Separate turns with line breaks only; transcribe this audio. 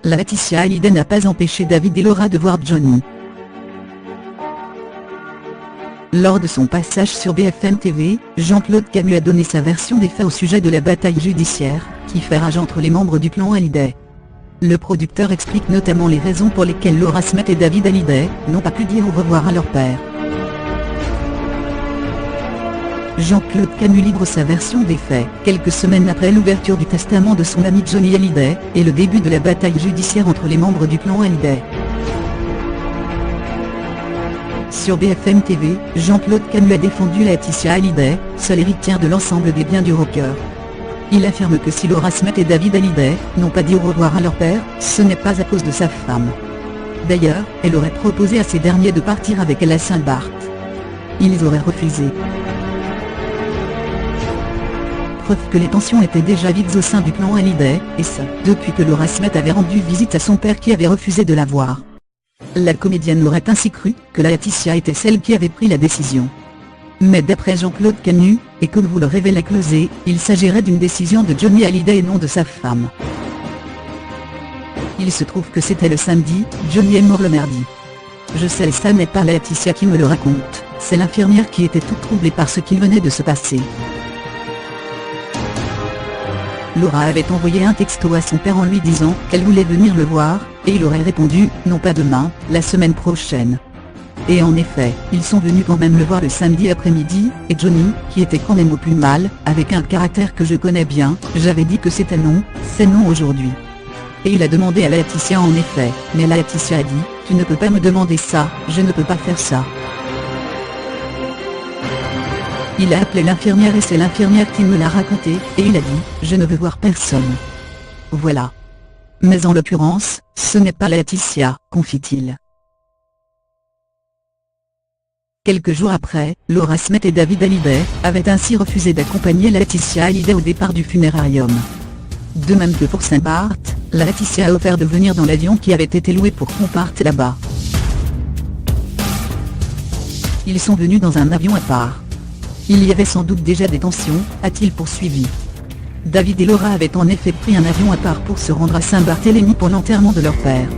Laetitia Hallyday n'a pas empêché David et Laura de voir Johnny. Lors de son passage sur BFM TV, Jean-Claude Camus a donné sa version des faits au sujet de la bataille judiciaire, qui fait rage entre les membres du clan Hallyday. Le producteur explique notamment les raisons pour lesquelles Laura Smith et David Hallyday n'ont pas pu dire au revoir à leur père. Jean-Claude Camus livre sa version des faits, quelques semaines après l'ouverture du testament de son ami Johnny Hallyday, et le début de la bataille judiciaire entre les membres du clan Hallyday. Sur BFM TV, Jean-Claude Camus a défendu Laetitia Hallyday, seule héritière de l'ensemble des biens du rocker. Il affirme que si Laura Smith et David Hallyday n'ont pas dit au revoir à leur père, ce n'est pas à cause de sa femme. D'ailleurs, elle aurait proposé à ces derniers de partir avec elle à Saint-Barth. Ils auraient refusé. Preuve que les tensions étaient déjà vives au sein du clan Hallyday, et ce, depuis que Laura Smith avait rendu visite à son père qui avait refusé de la voir. La comédienne aurait ainsi cru que Laetitia était celle qui avait pris la décision. Mais d'après Jean-Claude Camus, et comme vous le révèle Closé, il s'agirait d'une décision de Johnny Hallyday et non de sa femme. Il se trouve que c'était le samedi, Johnny est mort le mardi. Je sais, ça n'est pas Laetitia qui me le raconte, c'est l'infirmière qui était toute troublée par ce qui venait de se passer. Laura avait envoyé un texto à son père en lui disant qu'elle voulait venir le voir, et il aurait répondu « non pas demain, la semaine prochaine ». Et en effet, ils sont venus quand même le voir le samedi après-midi, et Johnny, qui était quand même au plus mal, avec un caractère que je connais bien, j'avais dit que c'était non, c'est non aujourd'hui. Et il a demandé à Laetitia en effet, mais Laetitia a dit « tu ne peux pas me demander ça, je ne peux pas faire ça ». Il a appelé l'infirmière et c'est l'infirmière qui me l'a raconté, et il a dit « je ne veux voir personne ». Voilà. Mais en l'occurrence, ce n'est pas Laetitia, confie-t-il. Quelques jours après, Laura Smith et David Hallyday avaient ainsi refusé d'accompagner Laetitia Hallyday au départ du funérarium. De même que pour Saint-Barth, Laetitia a offert de venir dans l'avion qui avait été loué pour qu'on parte là-bas. Ils sont venus dans un avion à part. Il y avait sans doute déjà des tensions, a-t-il poursuivi. David et Laura avaient en effet pris un avion à part pour se rendre à Saint-Barthélemy pour l'enterrement de leur père.